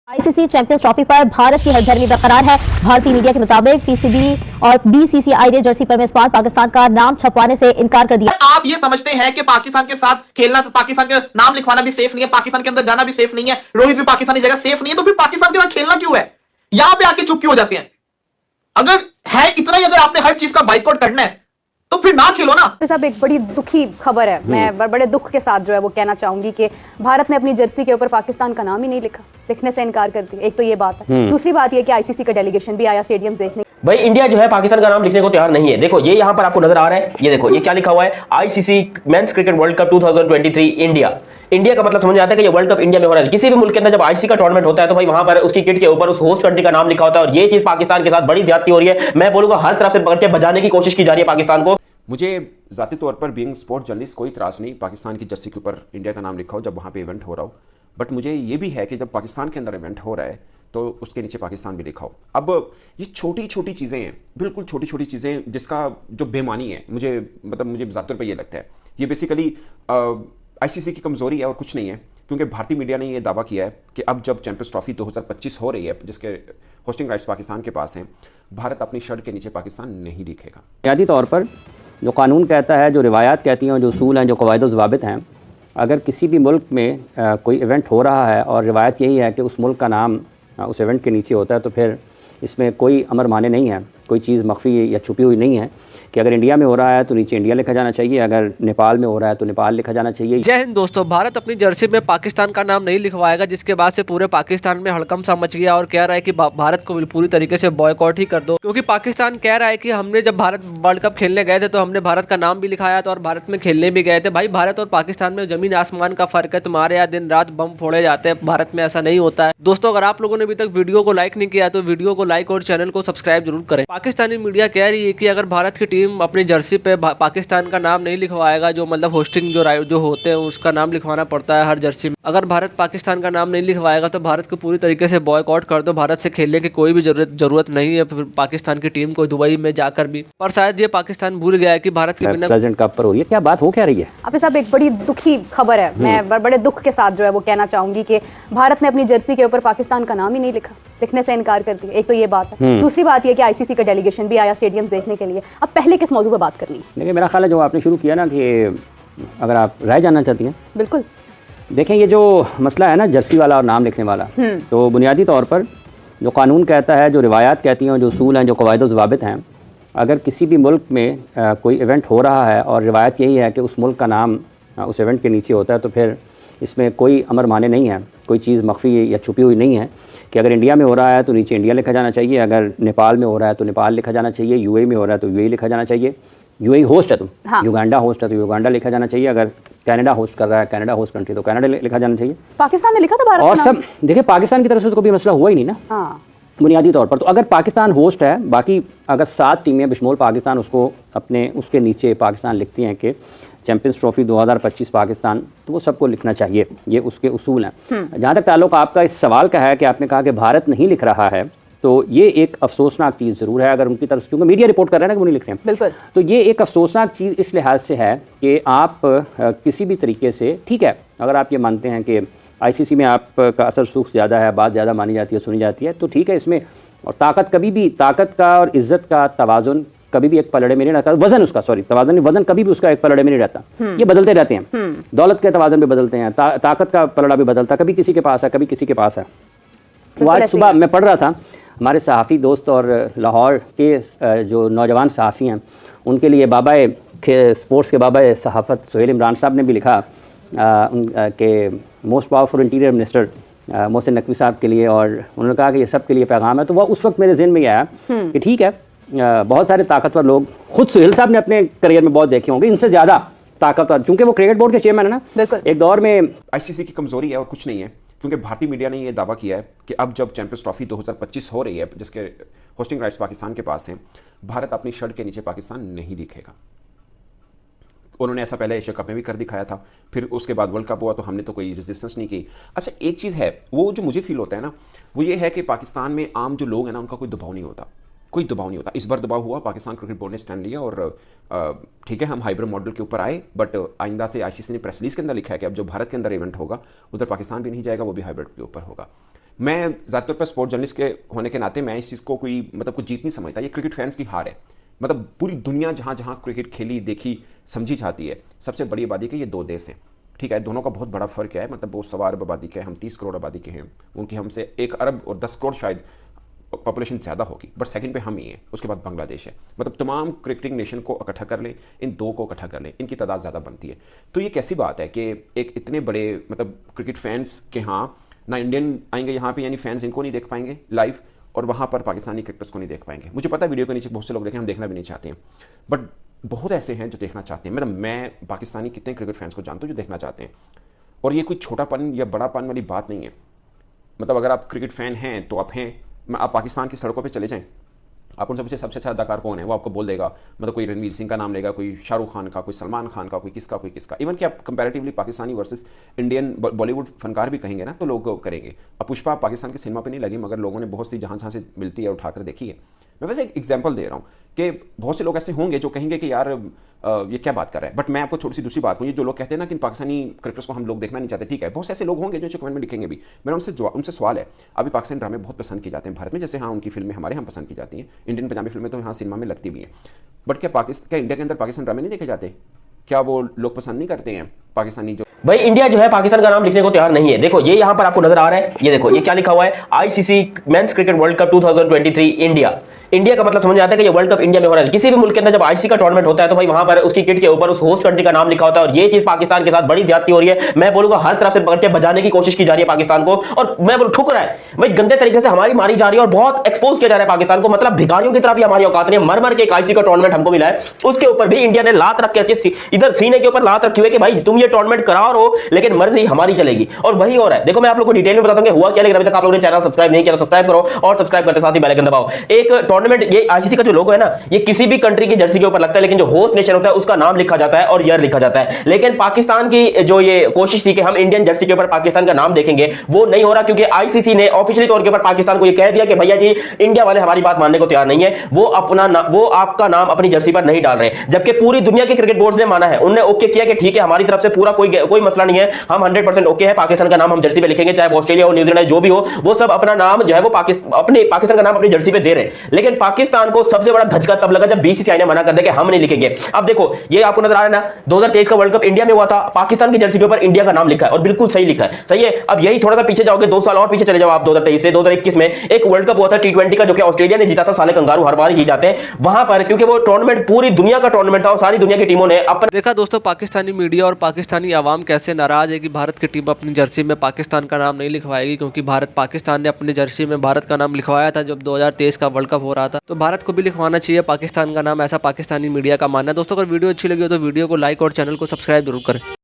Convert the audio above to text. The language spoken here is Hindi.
आईसीसी चैंपियंस ट्रॉफी पर भारत की हरधर्मी बरकरार है। भारतीय मीडिया के मुताबिक पीसीबी और बीसीसीआई ने जर्सी पर मेजबान पाकिस्तान का नाम छपवाने से इनकार कर दिया। आप ये समझते हैं कि पाकिस्तान के साथ खेलना, पाकिस्तान का नाम लिखवाना भी सेफ नहीं है, पाकिस्तान के अंदर जाना भी सेफ नहीं है, रोहित भी पाकिस्तानी जगह सेफ नहीं है, तो फिर पाकिस्तान के साथ खेलना क्यों है? यहां पे आके चुप क्यों हो जाते हैं? अगर है इतना ही, अगर आपने हर चीज का बाइकआउट करना है तो फिर ना खेलो ना। साहब एक बड़ी दुखी खबर है, मैं बड़े दुख के साथ जो है वो कहना चाहूंगी कि भारत ने अपनी जर्सी के ऊपर पाकिस्तान का नाम ही नहीं लिखा, लिखने से इनकार कर दिया। एक तो ये बात है। दूसरी बात ये कि आईसीसी का डेलीगेशन भी आया स्टेडियम देखने। भाई इंडिया जो है पाकिस्तान का नाम लिखने को तैयार नहीं है। देखो ये यहाँ पर आपको नजर आ रहा है, ये देखो ये क्या लिखा हुआ है, ICC men's cricket world cup 2023 India. India का मतलब समझ आता है कि ये वर्ल्ड कप इंडिया में हो रहा है। किसी भी मुल्क के अंदर जब आईसीसी का टूर्नामेंट होता है तो भाई वहां पर उसकी किट के ऊपर उस होस्ट कंट्री का नाम लिखा होता है, और ये चीज पाकिस्तान के साथ बड़ी ज्यादती हो रही है। मैं बोलूंगा हर तरफ से पकड़ के बजाने की कोशिश की जा रही है पाकिस्तान को। मुझे ज़ाती तौर पर बीइंग स्पोर्ट जर्नलिस्ट कोई त्रास नहीं, पाकिस्तान की जर्सी के ऊपर इंडिया का नाम लिखा हो जब वहाँ पे इवेंट हो रहा हो। बट मुझे ये भी है कि जब पाकिस्तान के अंदर इवेंट हो रहा है तो उसके नीचे पाकिस्तान भी लिखा हो। अब ये छोटी छोटी चीज़ें हैं, बिल्कुल छोटी छोटी चीज़ें, जिसका जो बेमानी है मुझे ज़ाती तौर पर ये लगता है ये बेसिकली आईसीसी की कमज़ोरी है और कुछ नहीं है। क्योंकि भारतीय मीडिया ने ये दावा किया है कि अब जब चैंपियंस ट्रॉफी 2025 हो रही है जिसके होस्टिंग राइट्स पाकिस्तान के पास हैं, भारत अपनी शर्ट के नीचे पाकिस्तान नहीं लिखेगा। बुनियादी तौर पर जो कानून कहता है, जो रिवायात कहती हैं, जो उसूल हैं, जो कवायद ज़वाबित हैं, अगर किसी भी मुल्क में कोई इवेंट हो रहा है और रिवायत यही है कि उस मुल्क का नाम उस इवेंट के नीचे होता है, तो फिर इसमें कोई अमर माने नहीं है, कोई चीज़ मख्फी या छुपी हुई नहीं है कि अगर इंडिया में हो रहा है तो नीचे इंडिया लिखा जाना चाहिए, अगर नेपाल में हो रहा है तो नेपाल लिखा जाना चाहिए। जय हिंद दोस्तों, भारत अपनी जर्सी में पाकिस्तान का नाम नहीं लिखवाएगा, जिसके बाद से पूरे पाकिस्तान में हड़कंप सा मच गया और कह रहा है कि भारत को पूरी तरीके से बॉयकॉट ही कर दो। क्योंकि पाकिस्तान कह रहा है कि हमने जब भारत वर्ल्ड कप खेलने गए थे तो हमने भारत का नाम भी लिखाया था और भारत में खेलने भी गए थे। भाई भारत और पाकिस्तान में जमीन आसमान का फर्क है। तुम्हारे यहाँ दिन रात बम फोड़े जाते हैं, भारत में ऐसा नहीं होता है। दोस्तों अगर आप लोगों ने अभी तक वीडियो को लाइक नहीं किया तो वीडियो को लाइक और चैनल को सब्सक्राइब जरूर करें। पाकिस्तानी मीडिया कह रही है कि अगर भारत की टीम अपनी जर्सी पे पाकिस्तान का नाम नहीं लिखवाएगा, जो मतलब होस्टिंग जो होते हैं उसका नाम लिखवाना पड़ता है हर जर्सी में, अगर भारत पाकिस्तान का नाम नहीं लिखवाएगा तो भारत को पूरी तरीके से बॉयकॉट कर दो। भारत से खेलने की कोई भी जरूरत नहीं है पाकिस्तान की टीम को दुबई में जाकर भी। पर शायद ये पाकिस्तान भूल गया है कि भारत के बिना प्रेसिडेंट कप पर हो रही है। क्या बात हो क्या रही है? आप साहब एक बड़ी दुखी खबर है, मैं बड़े दुख के साथ जो है वो कहना चाहूंगी कि भारत ने अपनी जर्सी के ऊपर पाकिस्तान का नाम ही नहीं लिखा, लिखने से इनकार कर दिया। एक तो ये बात है। दूसरी बात ये कि आईसीसी का डेलीगेशन भी आया स्टेडियम देखने के लिए। अब पहले किस मौजू पर बात करनी है? देखिए मेरा ख्याल है जो आपने शुरू किया ना कि अगर आप राय जानना चाहती हैं, बिल्कुल देखें ये जो मसला है ना जर्सी वाला और नाम लिखने वाला, तो बुनियादी तौर पर जो कानून कहता है, जो रिवायात कहती हैं, जो उसूल हैं, जो कवायद ज़वाबित हैं, अगर किसी भी मुल्क में कोई इवेंट हो रहा है और रिवायत यही है कि उस मुल्क का नाम उस इवेंट के नीचे होता है, तो फिर इसमें कोई अमर माने नहीं है, कोई चीज़ मख्फी या छुपी हुई नहीं है कि अगर इंडिया में हो रहा है तो नीचे इंडिया लिखा जाना चाहिए, अगर नेपाल में हो रहा है तो नेपाल लिखा जाना चाहिए, यूएई में हो रहा है तो यूएई लिखा जाना चाहिए, यूएई होस्ट है तो युगांडा होस्ट है तो युगांडा लिखा जाना चाहिए, अगर कनाडा होस्ट कर रहा है, कनाडा होस्ट कंट्री तो कनाडा लिखा जाना चाहिए। पाकिस्तान ने लिखा था भारत और सब देखिए पाकिस्तान की तरफ से तो कोई मसला हुआ ही नहीं ना बुनियादी तौर पर। तो अगर पाकिस्तान होस्ट है, बाकी अगर 7 टीमें बिशमोल पाकिस्तान उसको अपने उसके नीचे पाकिस्तान लिखती हैं कि चैंपियंस ट्रॉफी 2025 पाकिस्तान, तो वो सबको लिखना चाहिए, ये उसके उसूल हैं। जहाँ तक ताल्लुक आपका इस सवाल का है कि आपने कहा कि भारत नहीं लिख रहा है, तो ये एक अफसोसनाक चीज़ ज़रूर है अगर उनकी तरफ से, क्योंकि मीडिया रिपोर्ट कर रहे हैं ना कि वो नहीं लिख रहे हैं। बिल्कुल। तो ये एक अफसोसनाक चीज़ इस लिहाज से है कि आप किसी भी तरीके से, ठीक है अगर आप ये मानते हैं कि आईसीसी में आपका असर सूख ज़्यादा है, बात ज़्यादा मानी जाती है, सुनी जाती है, तो ठीक है इसमें, और ताकत कभी भी, ताकत का और इज्जत का तवाज़ुन कभी भी एक पलड़े में नहीं रहता, वजन उसका, सॉरी तवाज़ुन, वजन कभी भी उसका एक पलड़े में नहीं रहता, ये बदलते रहते हैं। दौलत के तवाज़ुन भी बदलते हैं, ताकत का पलड़ा भी बदलता, कभी किसी के पास है, कभी किसी के पास है। तो आज सुबह मैं पढ़ रहा था, हमारे सहाफ़ी दोस्त और लाहौर के जो नौजवान सहाफ़ी हैं उनके लिए बाबा स्पोर्ट्स के बाबा सहाफ़त सुहेल इमरान साहब ने भी लिखा कि most powerful interior minister Mohsin Naqvi साहब के लिए, और उन्होंने कहा कि ये सब के लिए पैगाम है। तो वह उस वक्त मेरे जहन में ये आया कि ठीक है, बहुत सारे ताकतवर लोग, खुद सुहेल साहब ने अपने करियर में बहुत देखे होंगे इनसे ज़्यादा ताकतवर, क्योंकि वो क्रिकेट बोर्ड के चेयरमैन है ना, एक दौर में। आईसीसी की कमज़ोरी है और कुछ नहीं है। क्योंकि भारतीय मीडिया ने यह दावा किया है कि अब जब चैंपियंस ट्रॉफी 2025 हो रही है जिसके होस्टिंग राइट्स पाकिस्तान के पास हैं, भारत अपनी शर्ट के नीचे पाकिस्तान नहीं लिखेगा। उन्होंने ऐसा पहले एशिया कप में भी कर दिखाया था, फिर उसके बाद वर्ल्ड कप हुआ तो हमने तो कोई रेजिस्टेंस नहीं की। अच्छा एक चीज़ है, वो जो मुझे फील होता है ना, वो ये है कि पाकिस्तान में आम जो लोग हैं ना उनका कोई दबाव नहीं होता, कोई दबाव नहीं होता। इस बार दबाव हुआ, पाकिस्तान क्रिकेट बोर्ड ने स्टैंड लिया और ठीक है हम हाइब्रिड मॉडल के ऊपर आए, बट आइंदा से आईसीसी ने प्रेस रिलीज के अंदर लिखा है कि अब जो भारत के अंदर इवेंट होगा उधर पाकिस्तान भी नहीं जाएगा, वो भी हाइब्रिड के ऊपर होगा। मैं ज़्यादातर पर स्पोर्ट जर्नलिस्ट के होने के नाते मैं इस चीज़ को कोई मतलब कुछ जीत नहीं समझता। ये क्रिकेट फैंस की हार है। मतलब पूरी दुनिया जहाँ जहाँ क्रिकेट खेली, देखी, समझी जाती है, सबसे बड़ी आबादी के ये 2 देश हैं। ठीक है, दोनों का बहुत बड़ा फ़र्क है। मतलब वो 1.25 अरब आबादी के, हम 30 करोड़ आबादी के हैं, उनकी हमसे 1 अरब और 10 करोड़ शायद पॉपुलेशन ज़्यादा होगी, बट सेकंड पे हम ही हैं, उसके बाद बांग्लादेश है। मतलब तमाम क्रिकेटिंग नेशन को इकट्ठा कर लें, इन 2 को इकट्ठा कर लें, इनकी तादाद ज़्यादा बनती है। तो ये कैसी बात है कि एक इतने बड़े मतलब क्रिकेट फैंस के यहाँ ना इंडियन आएंगे यहाँ पे, यानी फैंस इनको नहीं देख पाएंगे लाइव, और वहाँ पर पाकिस्तानी क्रिकेटर्स को नहीं देख पाएंगे। मुझे पता है वीडियो के नीचे बहुत से लोग देखें, हम देखना भी नहीं चाहते हैं, बट बहुत ऐसे हैं जो देखना चाहते हैं। मतलब मैं पाकिस्तानी कितने क्रिकेट फैंस को जानता हूँ जो देखना चाहते हैं, और ये कोई छोटापन या बड़ापन वाली बात नहीं है। मतलब अगर आप क्रिकेट फ़ैन हैं तो आप हैं, आप पाकिस्तान की सड़कों पे चले जाएं, आप उनसे पूछे सबसे अच्छा अदाकार कौन है, वो आपको बोल देगा। मतलब कोई रणवीर सिंह का नाम लेगा, कोई शाहरुख खान का, कोई सलमान खान का, कोई किसका। इवन कि आप comparatively Pakistani versus Indian Bollywood फनकार भी कहेंगे ना तो लोग करेंगे। अब पुष्पा पाकिस्तान के सिनेमा पे नहीं लगी, मगर लोगों ने बहुत सी जहाँ से मिलती है उठाकर देखी है। मैं वैसे एक एग्जाम्पल दे रहा हूँ कि बहुत से लोग ऐसे होंगे जो कहेंगे कि यार ये क्या बात कर रहा है। बट मैं आपको छोटी सी दूसरी बात कहूँ, जो लोग कहते हैं ना कि पाकिस्तानी क्रिकेटर्स को हम लोग देखना नहीं चाहते, ठीक है, बहुत से ऐसे लोग होंगे जो कमेंट में लिखेंगे भी। मेरा उनसे सवाल है, अभी पाकिस्तानी ड्रामे बहुत पसंद किए जाते हैं भारत में, जैसे हाँ उनकी फिल्में हमारे यहाँ पसंद की जाती हैं, इंडियन पंजाबी फिल्में तो यहाँ सिनेमा में लगती भी हैं। बट क्या इंडिया के अंदर पाकिस्तानी ड्रामे नहीं देखे जाते? क्या वो लोग पसंद नहीं करते हैं पाकिस्तानी? जो भाई इंडिया जो है पाकिस्तान का नाम लिखने को तैयार नहीं है। देखो ये यहाँ पर आपको नजर आ रहा है, ये देखो ये क्या लिखा हुआ है, ICC men's cricket world cup 2023 India. India का मतलब समझ आता है कि ये वर्ल्ड कप इंडिया में हो रहा है। किसी भी मुल्क के अंदर जब आईसीसी का टूर्नामेंट होता है तो भाई वहां पर उसकी किट के ऊपर उस होस्ट कंट्री का नाम लिखा होता है, और ये चीज पाकिस्तान के साथ बड़ी ज्यादती हो रही है। मैं बोलूंगा हर तरफ से पकड़ के बजाने की कोशिश की जा रही है पाकिस्तान को, और मैं बोलूं ठुक रहा है भाई, गंदे तरीके से हमारी मारी जा रही है और बहुत एक्सपोज किया जा रहा है पाकिस्तान को। मतलब भिखारियों की तरह भी हमारी औकात नहीं है। मर के एक आईसीसी का टूर्नामेंट हमको मिला है, उसके ऊपर भी इंडिया ने लात रख के इधर सीने के ऊपर लात रखी हुई है कि भाई तुम ये टूर्नामेंट कराओ रहो, लेकिन मर्जी हमारी चलेगी। और वही हो रहा है। देखो मैं आप लोगों को डिटेल में बताता हूं कि हुआ क्या, लेकिन अभी तक आप लोगों ने चैनल सब्सक्राइब नहीं किया तो सब्सक्राइब करो, और सब्सक्राइब करते साथ ही बेल आइकन दबाओ। एक टूर्नामेंट, ये आईसीसी का जो लोगो है ना, ये किसी भी कंट्री की जर्सी के ऊपर लगता है, लेकिन जो होस्ट नेशन होता है उसका नाम लिखा जाता है और ईयर लिखा जाता है। लेकिन पाकिस्तान की जो ये कोशिश थी कि हम इंडियन जर्सी के ऊपर पाकिस्तान का नाम देखेंगे, वो नहीं हो रहा, क्योंकि आईसीसी ने ऑफिशियली तौर के ऊपर पाकिस्तान को ये कह दिया कि भैया जी इंडिया वाले हमारी बात मानने को तैयार नहीं है, वो आपका नाम अपनी जर्सी पर नहीं डाल रहे। जबकि पूरी दुनिया के क्रिकेट बोर्ड ने माना है, उन्होंने ओके किया कि ठीक है हमारी तरफ से पूरा कोई मसला नहीं है, हम 100% ओके है, पाकिस्तान का नाम हम जर्सी पे लिखेंगे, चाहे वो ऑस्ट्रेलिया हो, न्यूजीलैंड जो भी हो, वो सब अपना नाम जो है वो पाकिस्तान का नाम अपनी जर्सी पे दे रहे। लेकिन पाकिस्तान को सबसे बड़ा धचका तब लगा जब बीसीसीआई ने मना कर दिया कि हम नहीं लिखेंगे। अब देखो ये आपको नजर आ रहा है ना, 2023 का वर्ल्ड कप इंडिया में हुआ था, पाकिस्तान की जर्सी के ऊपर इंडिया का नाम लिखा है और बिल्कुल सही लिखा है, सही है। अब यही थोड़ा सा पीछे जाओगे, 2 साल और पीछे चले जाओ आप, 2023 से 2021 में एक वर्ल्ड कप हुआ था T20 का, जो कि ऑस्ट्रेलिया ने जीता था। साले कंगारू हर बार ही जाते हैं वहां पर, क्योंकि वो टूर्नामेंट पूरी दुनिया का टूर्नामेंट था और सारी दुनिया की टीमों ने अपना देखा दोस्तों पाकिस्तानी मीडिया और पाकिस्तानी आवाम कैसे नाराज है कि भारत की टीम अपनी जर्सी में पाकिस्तान का नाम नहीं लिखवाएगी, क्योंकि पाकिस्तान ने अपनी जर्सी में भारत का नाम लिखवाया था जब 2023 का वर्ल्ड कप हो रहा था। तो भारत को भी लिखवाना चाहिए पाकिस्तान का नाम, ऐसा पाकिस्तानी मीडिया का मानना है। दोस्तों अगर वीडियो अच्छी लगी हो तो वीडियो को लाइक और चैनल को सब्सक्राइब जरूर करें।